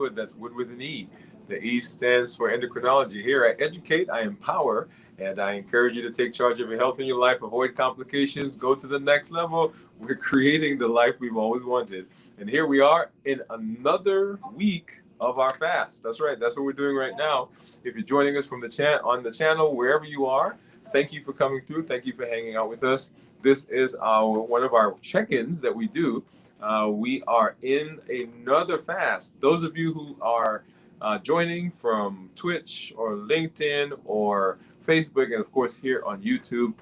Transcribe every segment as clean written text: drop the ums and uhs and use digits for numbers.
Woode. That's Wood with an E. The E stands for endocrinology. Here I educate, I empower, and I encourage you to take charge of your health in your life, avoid complications, go to the next level. We're creating the life we've always wanted. And here we are in another week of our fast. That's right. That's what we're doing right now. If you're joining us from the on the channel, wherever you are, thank you for coming through. Thank you for hanging out with us. This is our one of our check-ins that we do. We are in another fast. Those of you who are joining from Twitch or LinkedIn or Facebook, and of course here on YouTube,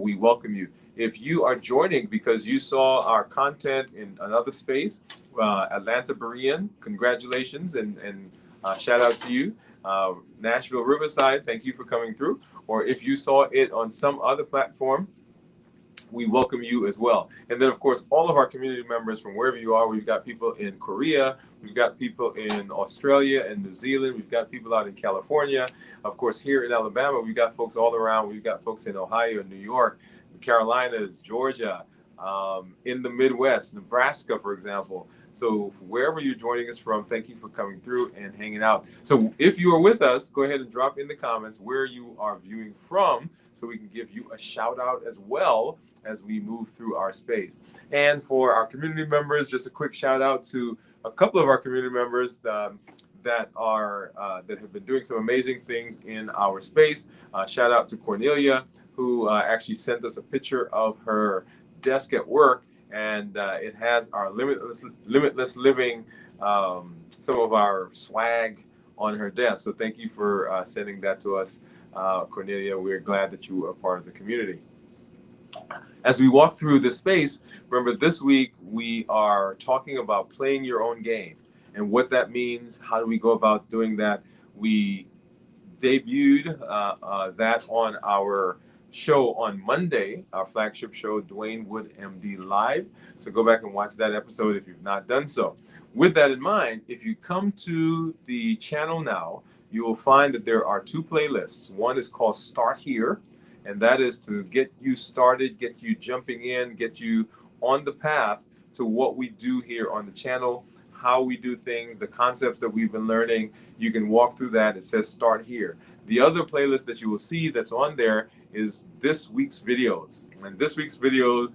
we welcome you. If you are joining because you saw our content in another space, Atlanta Berean, congratulations and shout out to you. Nashville Riverside, thank you for coming through. Or if you saw it on some other platform, we welcome you as well. And then, of course, all of our community members from wherever you are. We've got people in Korea, we've got people in Australia and New Zealand, we've got people out in California. Of course, here in Alabama, we've got folks all around. We've got folks in Ohio, New York, the Carolinas, Georgia, in the Midwest, Nebraska, for example. So wherever you're joining us from, thank you for coming through and hanging out. So if you are with us, go ahead and drop in the comments where you are viewing from so we can give you a shout out as well as we move through our space. And for our community members, just a quick shout out to a couple of our community members that have been doing some amazing things in our space. Shout out to Cornelia, who actually sent us a picture of her desk at work, and it has our limitless living, some of our swag on her desk. So thank you for sending that to us, Cornelia. We're glad that you are part of the community. As we walk through this space, remember this week we are talking about playing your own game and what that means. How do we go about doing that? We debuted that on our show on Monday, our flagship show, Dwain Woode MD Live. So go back and watch that episode if you've not done so. With that in mind, if you come to the channel now, you will find that there are two playlists. One is called Start Here, and that is to get you started, get you jumping in, get you on the path to what we do here on the channel, how we do things, the concepts that we've been learning. You can walk through that. It says Start Here. The other playlist that you will see that's on there is this week's videos. And this week's video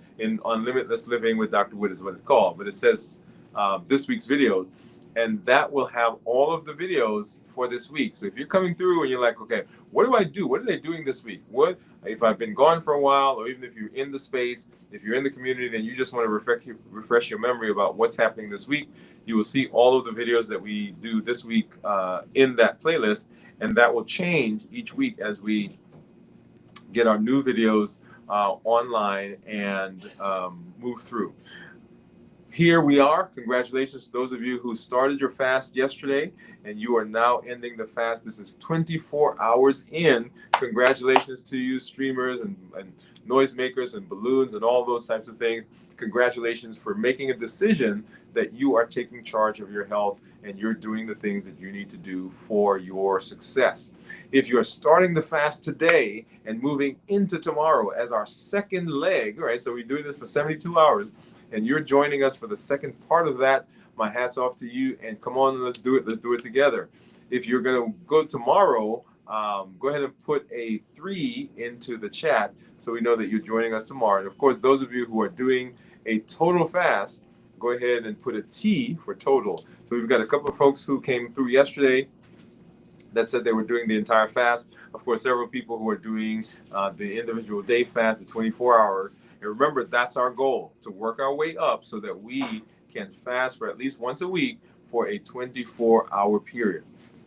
on Limitless Living with Dr. Woode is what it's called, but it says this week's videos. And that will have all of the videos for this week. So if you're coming through and you're like, okay, what do I do? What are they doing this week? What if I've been gone for a while, or even if you're in the space, if you're in the community, then you just want to refresh your memory about what's happening this week, you will see all of the videos that we do this week in that playlist. And that will change each week as we get our new videos online and move through. Here we are. Congratulations to those of you who started your fast yesterday and you are now ending the fast. This is 24 hours in. Congratulations to you, streamers and noisemakers and balloons and all those types of things. Congratulations for making a decision that you are taking charge of your health and you're doing the things that you need to do for your success. If you're starting the fast today and moving into tomorrow as our second leg, all right, so we're doing this for 72 hours, and you're joining us for the second part of that, my hat's off to you, and come on, let's do it. Let's do it together. If you're going to go tomorrow, go ahead and put a 3 into the chat so we know that you're joining us tomorrow. And of course, those of you who are doing a total fast, go ahead and put a T for total. So we've got a couple of folks who came through yesterday that said they were doing the entire fast. Of course, several people who are doing the individual day fast, the 24-hour. And remember, that's our goal, to work our way up so that we can fast for at least once a week for a 24-hour period.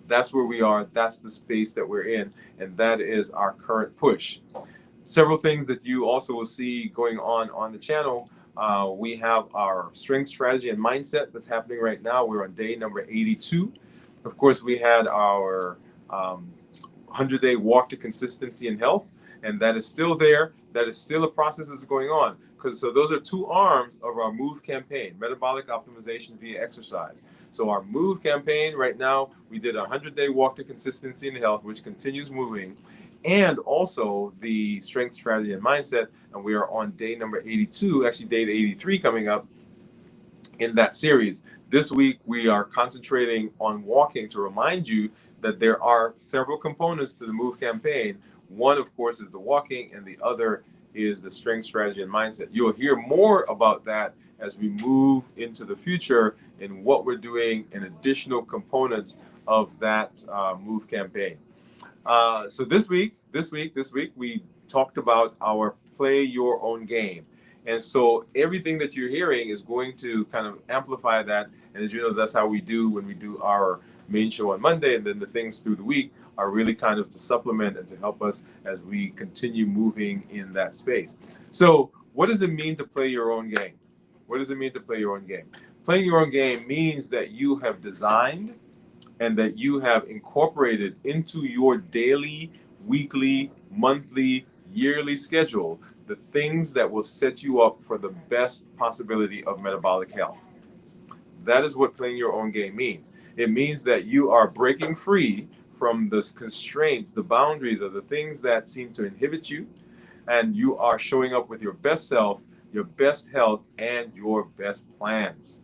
That's where we are. That's the space that we're in. And that is our current push. Several things that you also will see going on the channel. We have our strength, strategy, and mindset that's happening right now. We're on day number 82. Of course, we had our 100-day walk to consistency and health, and that is still there. That is still a process that's going on. So those are two arms of our MOVE campaign, metabolic optimization via exercise. So our MOVE campaign right now, we did a 100-day walk to consistency and health, which continues moving, and also the strength, strategy, and mindset. And we are on day number 82, actually day 83 coming up. in that series. This week, we are concentrating on walking to remind you that there are several components to the MOVE campaign. One, of course, is the walking, and the other is the strength, strategy, and mindset. You'll hear more about that as we move into the future and what we're doing and additional components of that MOVE campaign. So this week, we talked about our play your own game. And so everything that you're hearing is going to kind of amplify that. And as you know, that's how we do when we do our main show on Monday. And then the things through the week are really kind of to supplement and to help us as we continue moving in that space. So what does it mean to play your own game? What does it mean to play your own game? Playing your own game means that you have designed and that you have incorporated into your daily, weekly, monthly, yearly schedule the things that will set you up for the best possibility of metabolic health. That is what playing your own game means. It means that you are breaking free from the constraints, the boundaries of the things that seem to inhibit you, and you are showing up with your best self, your best health, and your best plans.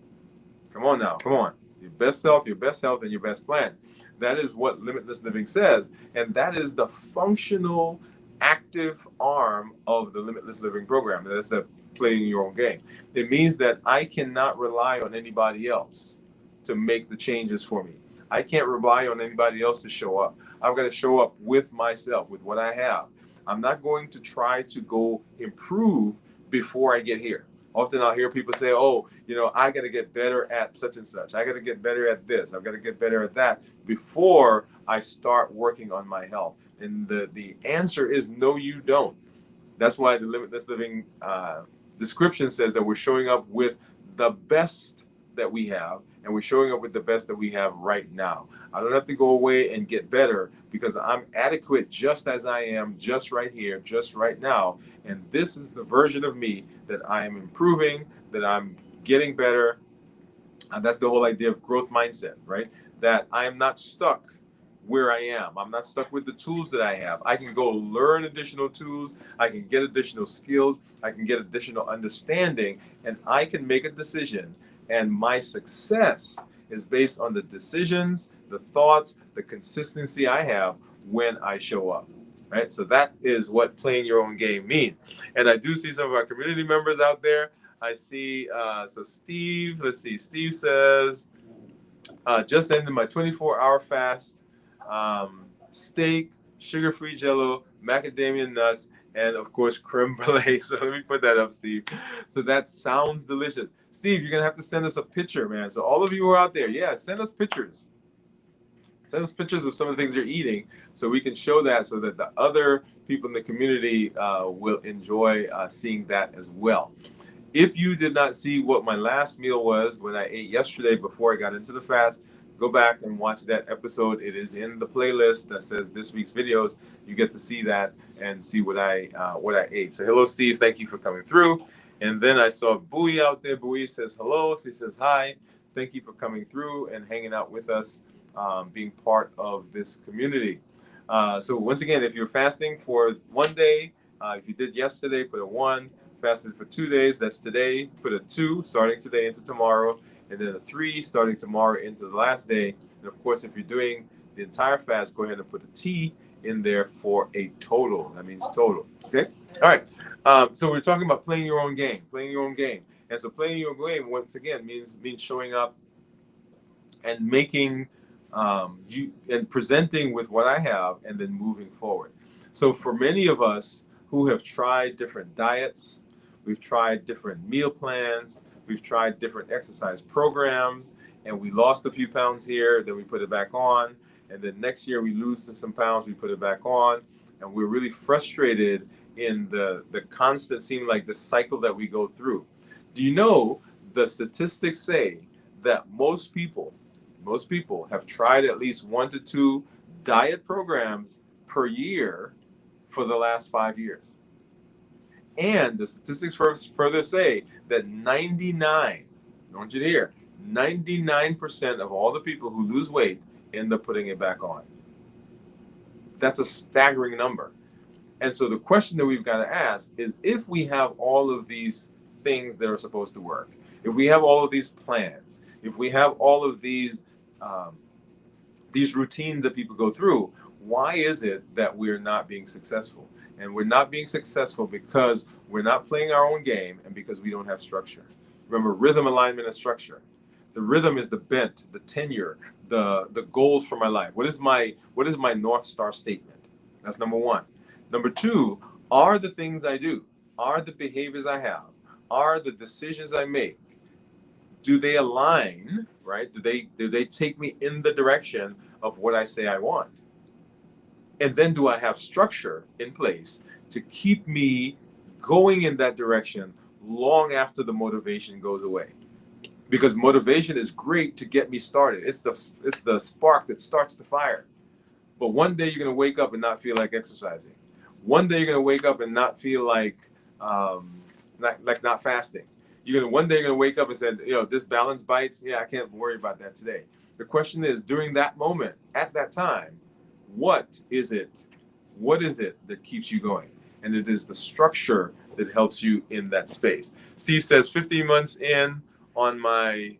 Come on now, come on. Your best self, your best health, and your best plan. That is what Limitless Living says, and that is the functional, active arm of the Limitless Living program. That's playing your own game. It means that I cannot rely on anybody else to make the changes for me. I can't rely on anybody else to show up. I've got to show up with myself, with what I have. I'm not going to try to go improve before I get here. Often I'll hear people say, oh, I got to get better at such and such. I got to get better at this. I've got to get better at that before I start working on my health. And the answer is no, you don't. That's why the Limitless Living description says that we're showing up with the best that we have, and we're showing up with the best that we have right now. I don't have to go away and get better because I'm adequate just as I am, just right here, just right now. And this is the version of me that I am improving, that I'm getting better. And that's the whole idea of growth mindset, right? That I am not stuck where I am. I'm not stuck with the tools that I have. I can go learn additional tools. I can get additional skills. I can get additional understanding, and I can make a decision. And my success is based on the decisions, the thoughts, the consistency I have when I show up, right? So that is what playing your own game means. And I do see some of our community members out there. I see, so Steve, let's see, Steve says, just ended my 24-hour fast, steak, sugar-free Jello, macadamia nuts, and of course creme brulee. So let me put that up, Steve. So that sounds delicious. Steve, you're gonna have to send us a picture, man. So all of you who are out there, yeah, send us pictures. Send us pictures of some of the things you're eating so we can show that so that the other people in the community will enjoy seeing that as well. If you did not see what my last meal was when I ate yesterday before I got into the fast, go back and watch that episode. It is in the playlist that says this week's videos. You get to see that and see what I ate. So hello, Steve. Thank you for coming through. And then I saw Bowie out there. Bowie says hello. She says hi. Thank you for coming through and hanging out with us, being part of this community. So once again, if you're fasting for one day, if you did yesterday, put a 1. Fasted for 2 days, that's today, put a 2 starting today into tomorrow, and then a 3 starting tomorrow into the last day. And of course, if you're doing the entire fast, go ahead and put a T in there for a total. That means total. Okay. All right. So we're talking about playing your own game, And so playing your own game, once again, means showing up and making you and presenting with what I have and then moving forward. So for many of us who have tried different diets, we've tried different meal plans, we've tried different exercise programs, and we lost a few pounds here, then we put it back on, and then next year we lose some pounds, we put it back on, and we're really frustrated in the constant, seem like the cycle that we go through. Do you know the statistics say that most people have tried at least 1 to 2 diet programs per year for the last 5 years? And the statistics further say that 99, I want you to hear, 99% of all the people who lose weight end up putting it back on. That's a staggering number. And so the question that we've got to ask is, if we have all of these things that are supposed to work, if we have all of these plans, if we have all of um, these routines that people go through, why is it that we're not being successful? And we're not being successful because we're not playing our own game and because we don't have structure. Remember, rhythm, alignment, and structure. The rhythm is the bent, the tenure, the goals for my life. What is my North Star statement? That's number one. Number two, are the things I do, are the behaviors I have, are the decisions I make, do they align, right? Do they take me in the direction of what I say I want? And then do I have structure in place to keep me going in that direction long after the motivation goes away? Because motivation is great to get me started. It's the spark that starts the fire. But one day you're going to wake up and not feel like exercising. One day you're going to wake up and not feel like not fasting. One day you're gonna wake up and say, this balance bites. Yeah, I can't worry about that today. The question is, during that moment, at that time, what is it? What is it that keeps you going? And it is the structure that helps you in that space. Steve says 15 months in on my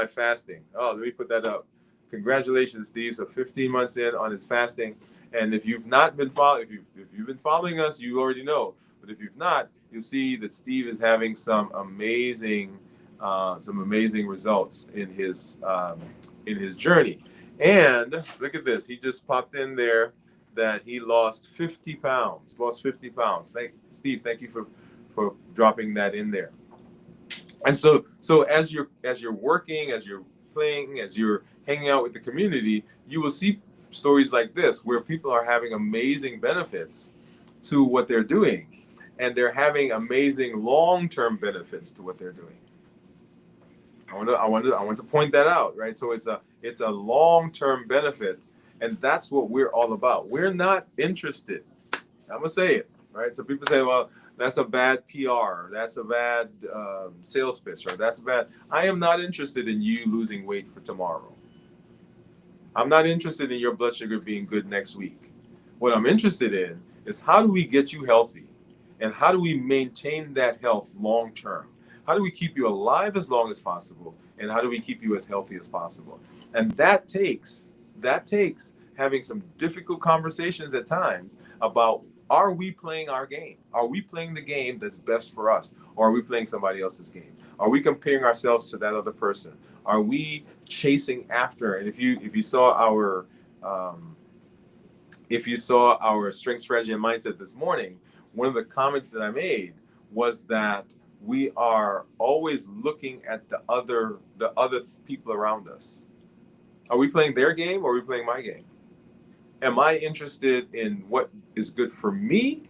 fasting. Oh, let me put that up. Congratulations, Steve. So 15 months in on his fasting. And if you've not been following, if you've been following us, you already know. But if you've not, you'll see that Steve is having some amazing results in his journey. And look at this. He just popped in there that he lost 50 pounds. Steve, thank you for dropping that in there. And so as you're working, as you're playing, as you're hanging out with the community, you will see stories like this where people are having amazing benefits to what they're doing, and they're having amazing long-term benefits to what they're doing. I want to point that out, right? So it's a long-term benefit, and that's what we're all about. We're not interested. I'm gonna say it, right? So people say, well, that's a bad PR, that's a bad sales pitch, or that's bad. I am not interested in you losing weight for tomorrow. I'm not interested in your blood sugar being good next week. What I'm interested in is how do we get you healthy, and how do we maintain that health long term? How do we keep you alive as long as possible, and how do we keep you as healthy as possible? And that takes having some difficult conversations at times about, are we playing our game? Are we playing the game that's best for us, or are we playing somebody else's game? Are we comparing ourselves to that other person? Are we chasing after? And if you saw our strength strategy and mindset this morning, one of the comments that I made was that we are always looking at the other people around us. Are we playing their game, or are we playing my game? Am I interested in what is good for me,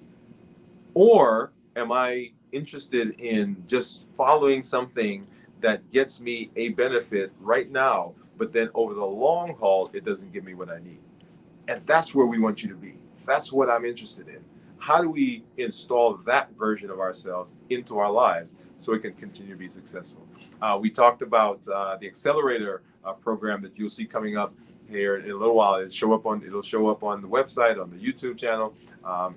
or am I interested in just following something that gets me a benefit right now, but then over the long haul, it doesn't give me what I need? And that's where we want you to be. That's what I'm interested in. How do we install that version of ourselves into our lives so it can continue to be successful? We talked about the accelerator program that you'll see coming up here in a little while. It'll show up on the website, on the YouTube channel,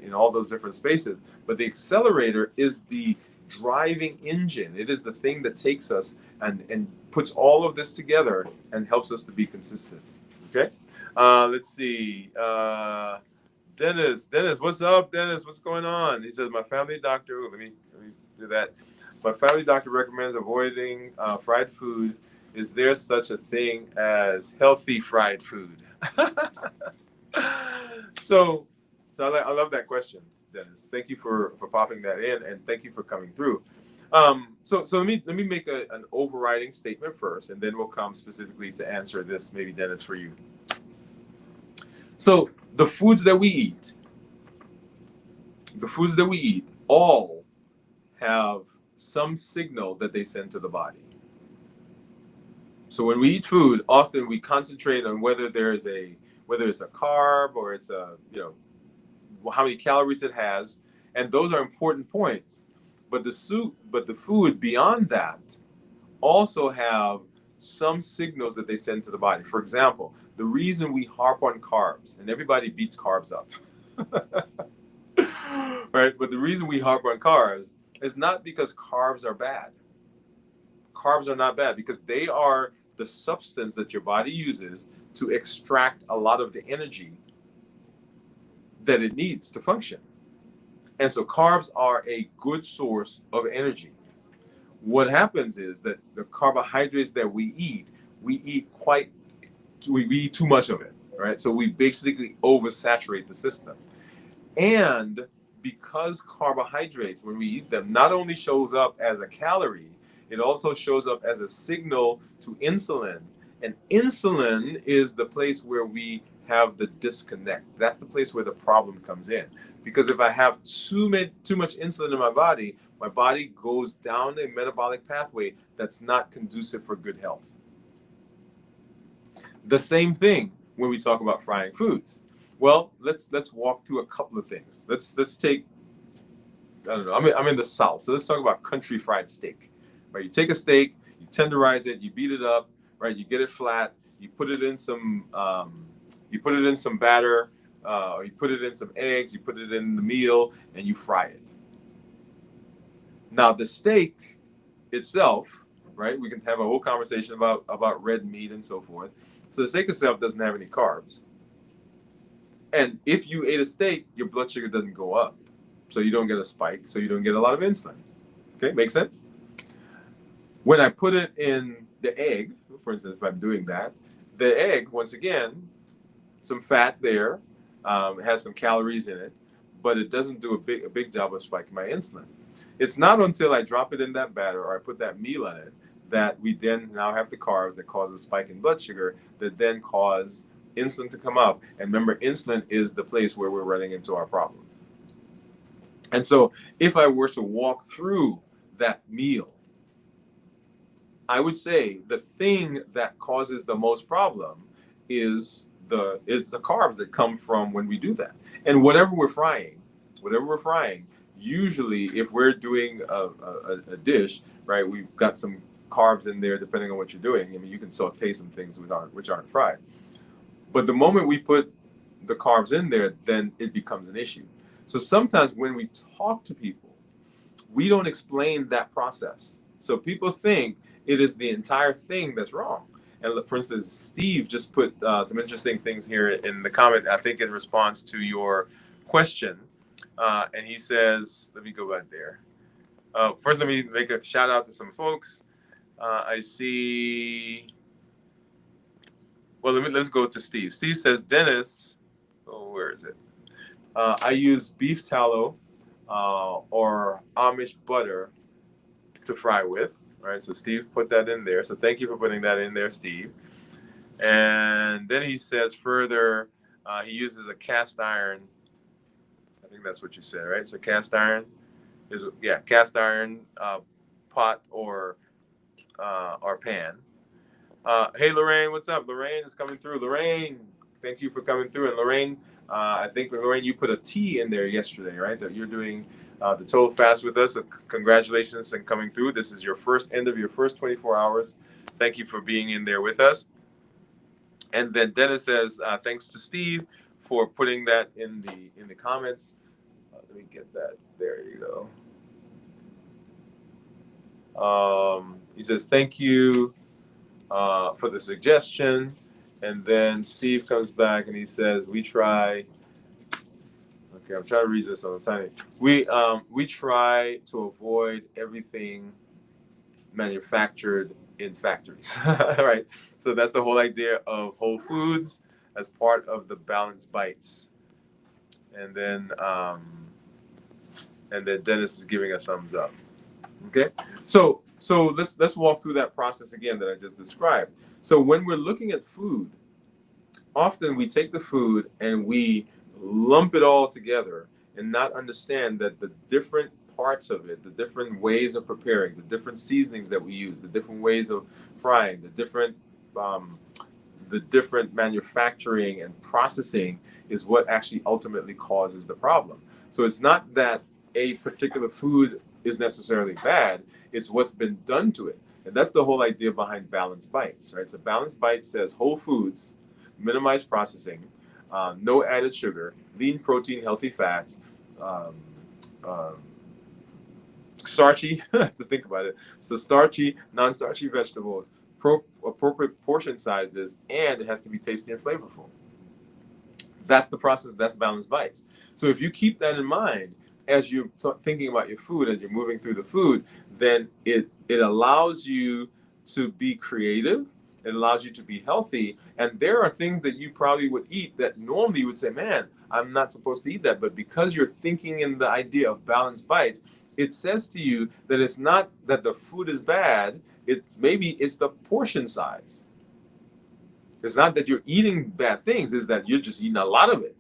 in all those different spaces. But the accelerator is the driving engine. It is the thing that takes us and puts all of this together and helps us to be consistent. Okay, let's see. Dennis, what's up, Dennis? What's going on? He says, my family doctor. Let me do that. My family doctor recommends avoiding fried food. Is there such a thing as healthy fried food? So I love that question, Dennis. Thank you for popping that in, and thank you for coming through. So let me make an overriding statement first, and then we'll come specifically to answer this, maybe, Dennis, for you. So the foods that we eat all have some signal that they send to the body. So when we eat food, often we concentrate on whether it's a carb, or it's how many calories it has, and those are important points. But the food beyond that also have some signals that they send to the body. For example, the reason we harp on carbs, and everybody beats carbs up, right? But the reason we harp on carbs is not because carbs are bad. carbs are not bad because they are the substance that your body uses to extract a lot of the energy that it needs to function. And so carbs are a good source of energy. What happens is that the carbohydrates that we eat we eat too much of it, right? So we basically oversaturate the system. And because carbohydrates, when we eat them, not only shows up as a calorie, it also shows up as a signal to insulin. And insulin is the place where we have the disconnect. That's the place where the problem comes in. Because if I have too much insulin in my body goes down a metabolic pathway that's not conducive for good health. The same thing when we talk about frying foods. Well, let's walk through a couple of things. Let's take, I don't know, I'm in the South, so let's talk about country fried steak. Right? You take a steak, you tenderize it, you beat it up, right? You get it flat, you put it in some batter, you put it in some eggs, you put it in the meal, and you fry it. Now the steak itself, right? We can have a whole conversation about red meat and so forth. So the steak itself doesn't have any carbs. And if you ate a steak, your blood sugar doesn't go up. So you don't get a spike, so you don't get a lot of insulin. Okay, makes sense? When I put it in the egg, for instance, if I'm doing that, the egg, once again, some fat there, has some calories in it, but it doesn't do a big job of spiking my insulin. It's not until I drop it in that batter or I put that meal in it that we then now have the carbs that cause a spike in blood sugar that then cause insulin to come up. And remember, insulin is the place where we're running into our problems. And so if I were to walk through that meal, I would say the thing that causes the most problem is the carbs that come from when we do that. And whatever we're frying, usually if we're doing a dish, right, we've got some carbs in there depending on what you're doing. I mean, you can saute some things which aren't fried. But the moment we put the carbs in there, then it becomes an issue. So sometimes when we talk to people, we don't explain that process. So people think it is the entire thing that's wrong. And for instance, Steve just put some interesting things here in the comment, I think in response to your question. And he says, let me go back there. First, let me make a shout out to some folks. I see. Well, let's go to Steve. Steve says, Dennis, where is it? I use beef tallow or Amish butter to fry with. All right, so Steve put that in there. So thank you for putting that in there, Steve. And then he says further, he uses a cast iron. I think that's what you said, right? So cast iron pot or pan. Hey, Lorraine, what's up? Lorraine is coming through. Lorraine, thank you for coming through. And Lorraine, I think, Lorraine, you put a tea in there yesterday, right? That you're doing the total fast with us. So congratulations on coming through. This is your end of your first 24 hours. Thank you for being in there with us. And then Dennis says, thanks to Steve for putting that in the comments. Let me get that. There you go. He says, thank you for the suggestion. And then Steve comes back and he says, we try. Okay, I'm trying to read this on the tiny. We try to avoid everything manufactured in factories, right? So that's the whole idea of whole foods as part of the balanced bites. And then Dennis is giving a thumbs up. Okay, so let's walk through that process again that I just described. So when we're looking at food, often we take the food and we lump it all together and not understand that the different parts of it, the different ways of preparing, the different seasonings that we use, the different ways of frying, the different manufacturing and processing is what actually ultimately causes the problem. So it's not that a particular food is necessarily bad, it's what's been done to it. And that's the whole idea behind balanced bites, right? So balanced bite says whole foods, minimize processing, no added sugar, lean protein, healthy fats, starchy, to think about it. So starchy, non-starchy vegetables, appropriate portion sizes, and it has to be tasty and flavorful. That's the process. That's balanced bites. So if you keep that in mind as you're thinking about your food, as you're moving through the food, then it allows you to be creative. It allows you to be healthy. And there are things that you probably would eat that normally you would say, man, I'm not supposed to eat that. But because you're thinking in the idea of balanced bites, it says to you that it's not that the food is bad. Maybe it's the portion size. It's not that you're eating bad things, it's that you're just eating a lot of it.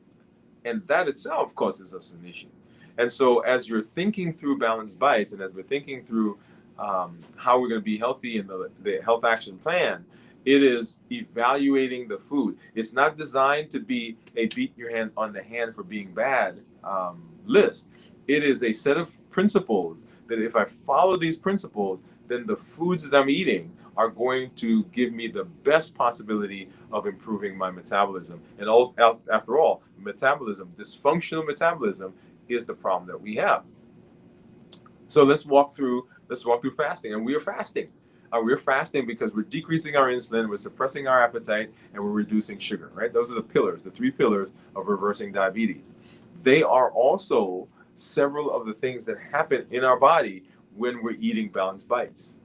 And that itself causes us an issue. And so as you're thinking through balanced bites and as we're thinking through how we're going to be healthy in the health action plan, it is evaluating the food. It's not designed to be a beat your hand on the hand for being bad list. It is a set of principles that if I follow these principles, then the foods that I'm eating are going to give me the best possibility of improving my metabolism. And after all, metabolism, dysfunctional metabolism, is the problem that we have. So let's walk through fasting, and we are fasting. We're fasting because we're decreasing our insulin, we're suppressing our appetite, and we're reducing sugar. Right? Those are the pillars, the 3 pillars of reversing diabetes. They are also several of the things that happen in our body when we're eating balanced bites.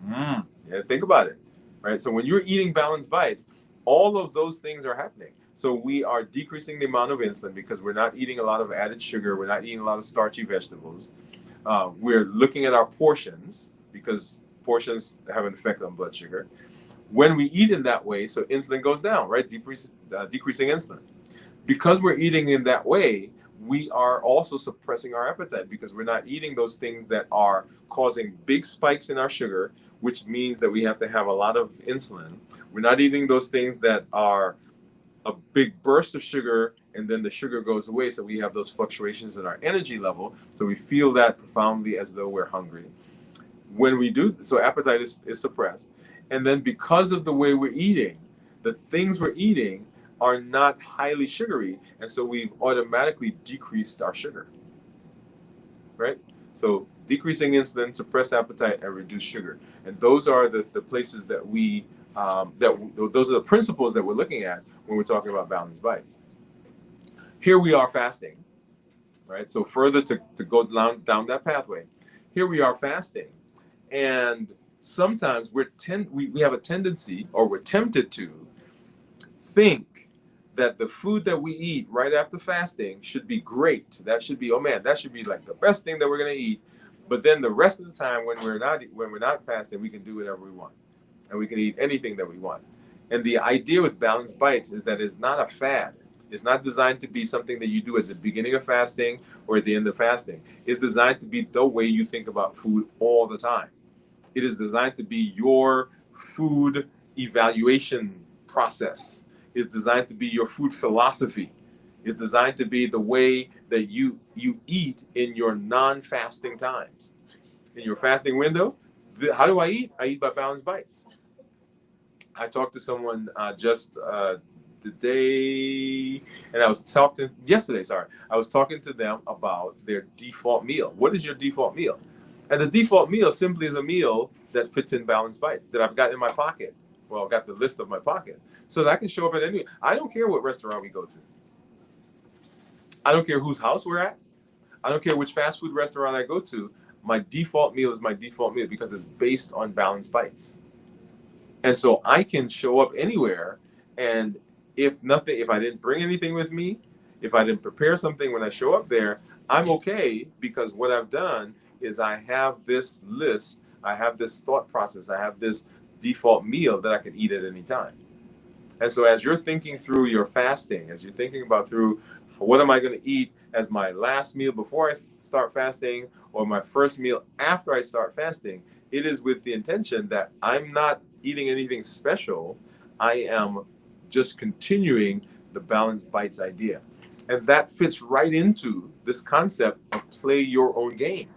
Yeah, think about it, right? So when you're eating balanced bites, all of those things are happening. So we are decreasing the amount of insulin because we're not eating a lot of added sugar. We're not eating a lot of starchy vegetables. We're looking at our portions because portions have an effect on blood sugar. When we eat in that way, so insulin goes down, right? Decreasing insulin. Because we're eating in that way, we are also suppressing our appetite because we're not eating those things that are causing big spikes in our sugar, which means that we have to have a lot of insulin. We're not eating those things that are a big burst of sugar and then the sugar goes away, so we have those fluctuations in our energy level, so we feel that profoundly as though we're hungry. When we do, so appetite is suppressed. And then because of the way we're eating, the things we're eating are not highly sugary, and so we've automatically decreased our sugar, right? So decreasing insulin, suppressed appetite, and reduced sugar. And those are the places that those are the principles that we're looking at when we're talking about balanced bites. Here we are fasting, right? So further to go down that pathway, here we are fasting, and sometimes we have a tendency, or we're tempted to think that the food that we eat right after fasting should be great. That should be, oh man, that should be like the best thing that we're gonna eat. But then the rest of the time when we're not fasting, we can do whatever we want, and we can eat anything that we want. And the idea with balanced bites is that it's not a fad. It's not designed to be something that you do at the beginning of fasting or at the end of fasting. It's designed to be the way you think about food all the time. It is designed to be your food evaluation process. It's designed to be your food philosophy. It's designed to be the way that you eat in your non-fasting times. In your fasting window, how do I eat? I eat by balanced bites. I talked to someone just today, and I was talking to them about their default meal. What is your default meal? And the default meal simply is a meal that fits in balanced bites that I've got in my pocket. Well, I've got the list of my pocket so that I can show up at any. I don't care what restaurant we go to. I don't care whose house we're at. I don't care which fast food restaurant I go to. My default meal is my default meal because it's based on balanced bites. And so I can show up anywhere, and if I didn't bring anything with me, if I didn't prepare something when I show up there, I'm okay, because what I've done is I have this list, I have this thought process, I have this default meal that I can eat at any time. And so as you're thinking through your fasting, as you're thinking about through what am I going to eat as my last meal before I start fasting, or my first meal after I start fasting, it is with the intention that I'm not eating anything special. I am just continuing the balanced bites idea. And that fits right into this concept of play your own game.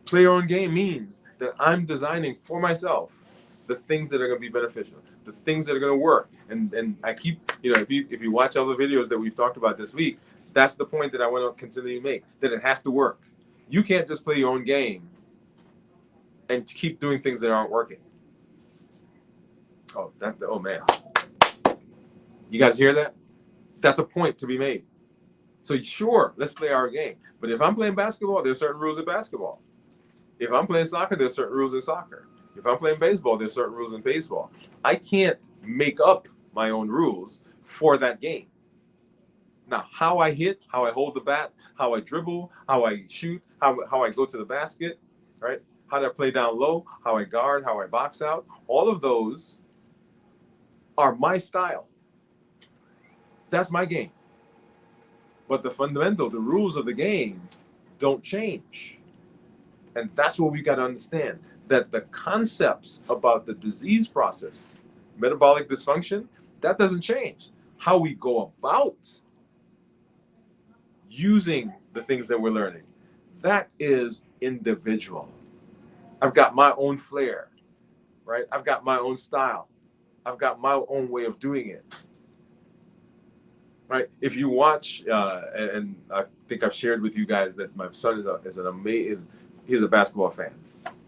Play your own game means that I'm designing for myself the things that are going to be beneficial, the things that are going to work. And I keep, if you watch all the videos that we've talked about this week, that's the point that I want to continue to make, that it has to work. You can't just play your own game and keep doing things that aren't working. Oh man. You guys hear that? That's a point to be made. So sure, let's play our game. But if I'm playing basketball, there's certain rules in basketball. If I'm playing soccer, there's certain rules in soccer. If I'm playing baseball, there's certain rules in baseball. I can't make up my own rules for that game. Now, how I hit, how I hold the bat, how I dribble, how I shoot, how I go to the basket, right? How do I play down low, how I guard, how I box out, all of those are my style. That's my game. But the rules of the game don't change. And that's what we got to understand, that the concepts about the disease process, metabolic dysfunction, that doesn't change. How we go about using the things that we're learning, that is individual. I've got my own flair, right? I've got my own style. I've got my own way of doing it, right? If you watch, and I think I've shared with you guys that my son he's a basketball fan,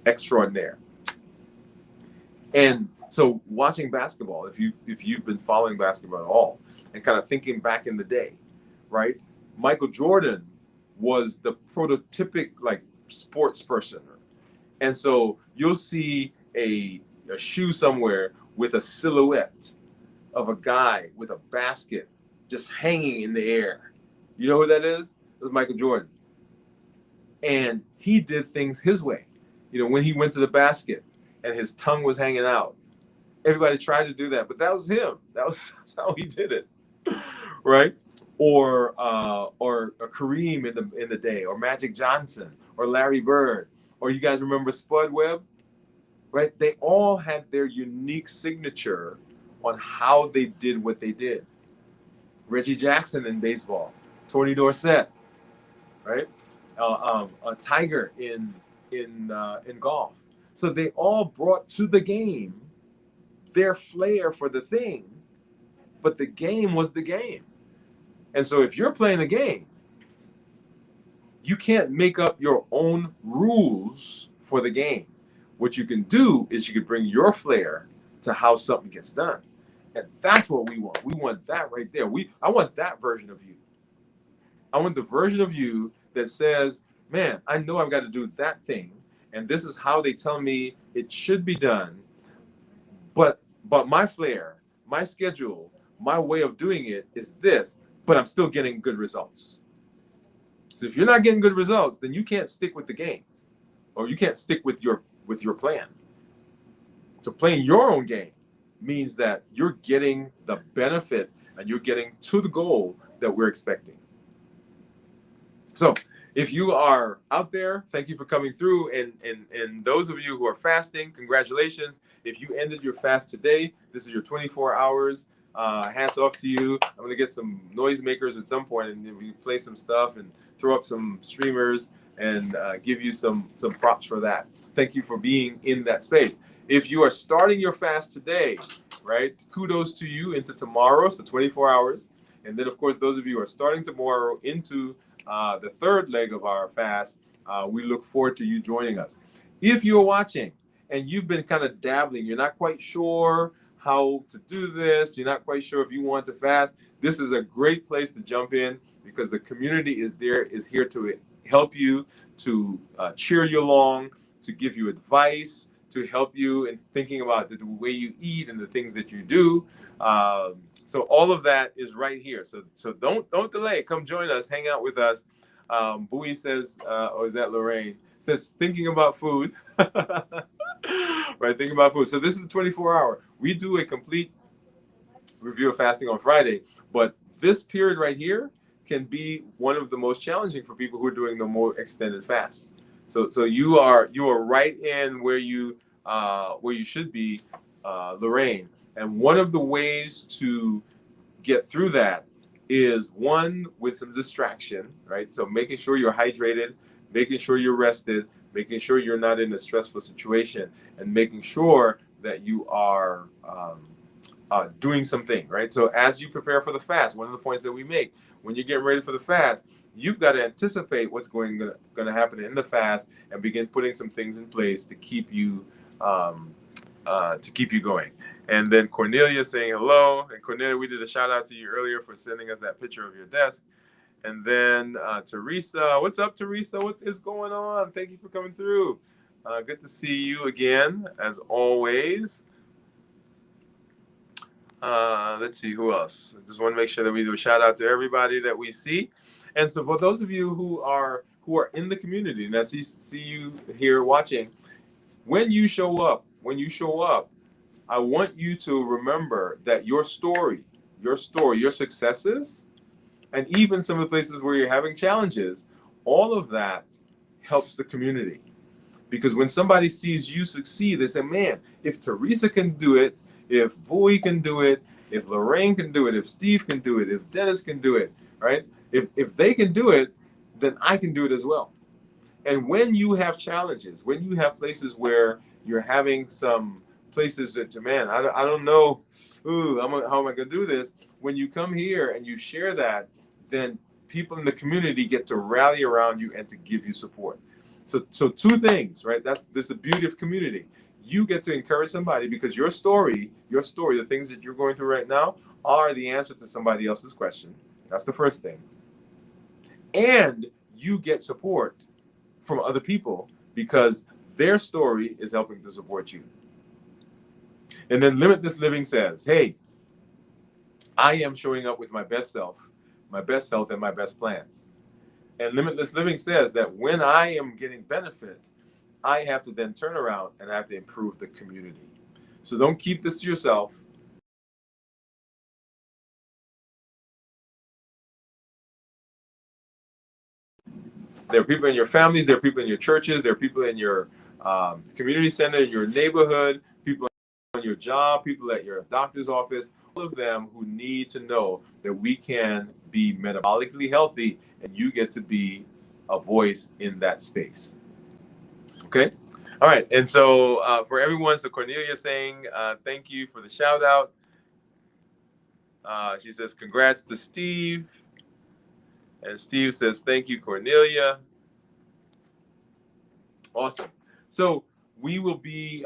extraordinaire. And so watching basketball, if you've been following basketball at all, and kind of thinking back in the day, right? Michael Jordan was the prototypic like sports person. And so you'll see a shoe somewhere with a silhouette of a guy with a basket just hanging in the air. You know who that is? That's Michael Jordan. And he did things his way. You know, when he went to the basket and his tongue was hanging out, everybody tried to do that, but that was him. That's how he did it, right? Or a Kareem in the day, or Magic Johnson, or Larry Bird, or you guys remember Spud Webb, right? They all had their unique signature on how they did what they did. Reggie Jackson in baseball, Tony Dorsett, right? Tiger in golf. So they all brought to the game their flair for the thing, but the game was the game. And so if you're playing a game, you can't make up your own rules for the game. What you can do is you can bring your flair to how something gets done. And that's what we want. We want that right there. I want that version of you. I want the version of you that says, man, I know I've got to do that thing, and this is how they tell me it should be done. But my flair, my schedule, my way of doing it is this, but I'm still getting good results. So if you're not getting good results, then you can't stick with the game, or you can't stick with your plan. So playing your own game means that you're getting the benefit and you're getting to the goal that we're expecting. So if you are out there, thank you for coming through. And those of you who are fasting, congratulations. If you ended your fast today, this is your 24 hours. Hats off to you. I'm going to get some noisemakers at some point, and we play some stuff and throw up some streamers and give you some props for that. Thank you for being in that space. If you are starting your fast today, right, kudos to you into tomorrow, so 24 hours. And then, of course, those of you who are starting tomorrow into the third leg of our fast, we look forward to you joining us. If you're watching and you've been kind of dabbling, you're not quite sure how to do this, you're not quite sure if you want to fast, this is a great place to jump in, because the community is here to help you, to cheer you along, to give you advice, to help you in thinking about the way you eat and the things that you do. So all of that is right here. So don't delay. Come join us. Hang out with us. Bowie says, or is that Lorraine? Says, thinking about food. Right, thinking about food. So this is the 24-hour. We do a complete review of fasting on Friday, but this period right here can be one of the most challenging for people who are doing the more extended fast. So you are right in where you should be, Lorraine. And one of the ways to get through that is, one, with some distraction, right? So making sure you're hydrated, making sure you're rested, making sure you're not in a stressful situation, and making sure that you are doing something, right? So as you prepare for the fast, one of the points that we make when you're getting ready for the fast, you've got to anticipate what's going to happen in the fast and begin putting some things in place um, to keep you going. And then Cornelia saying hello. And Cornelia, we did a shout out to you earlier for sending us that picture of your desk. And then Teresa, what's up, Teresa? What is going on? Thank you for coming through. Good to see you again, as always. Let's see who else. I just want to make sure that we do a shout out to everybody that we see. And so for those of you who are in the community, and I see you here watching, when you show up, I want you to remember that your story, your successes, and even some of the places where you're having challenges, all of that helps the community. Because when somebody sees you succeed, they say, man, if Teresa can do it, if Bowie can do it, if Lorraine can do it, if Steve can do it, if Dennis can do it, right? If they can do it, then I can do it as well. And when you have challenges, when you have places where you're having some places that, man, I don't know, how am I going to do this? When you come here and you share that, then people in the community get to rally around you and to give you support. So two things, right? That's the beauty of community. You get to encourage somebody because your story, the things that you're going through right now are the answer to somebody else's question. That's the first thing. And you get support from other people because their story is helping to support you. And then Limitless Living says, hey, I am showing up with my best self, my best health, and my best plans. And Limitless Living says that when I am getting benefit, I have to then turn around and I have to improve the community. So don't keep this to yourself. There are people in your families, there are people in your churches, there are people in your community center, in your neighborhood, people on your job, people at your doctor's office, all of them who need to know that we can be metabolically healthy and you get to be a voice in that space. Okay? All right. And so for everyone, so Cornelia saying thank you for the shout out. She says, congrats to Steve. And Steve says, thank you, Cornelia. Awesome. So we will be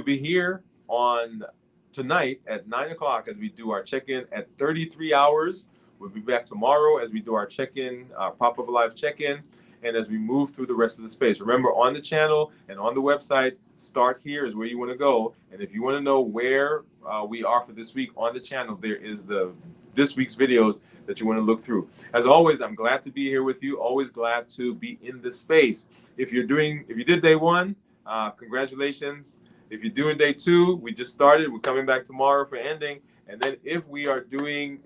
here on tonight at 9 o'clock as we do our check-in at 33 hours. We'll be back tomorrow as we do our check-in, Pop Up Live check-in, and as we move through the rest of the space. Remember, on the channel and on the website, start here is where you want to go. And if you want to know where we are for this week on the channel, there is this week's videos that you want to look through. As always, I'm glad to be here with you. Always glad to be in this space. If you did day one, congratulations. If you're doing day two, we just started. We're coming back tomorrow for ending. And then if you're doing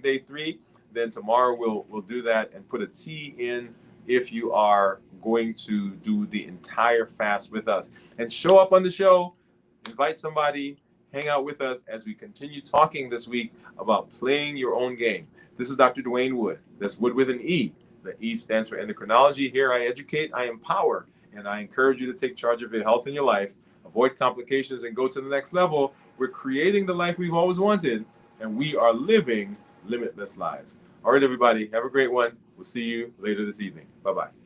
day three, then tomorrow we'll do that and put a T in if you are going to do the entire fast with us. And show up on the show, invite somebody, hang out with us as we continue talking this week about playing your own game. This is Dr. Dwain Woode. That's Wood with an E. The E stands for endocrinology. Here I educate, I empower, and I encourage you to take charge of your health and your life, avoid complications, and go to the next level. We're creating the life we've always wanted, and we are living limitless lives. All right, everybody, have a great one. We'll see you later this evening. Bye-bye.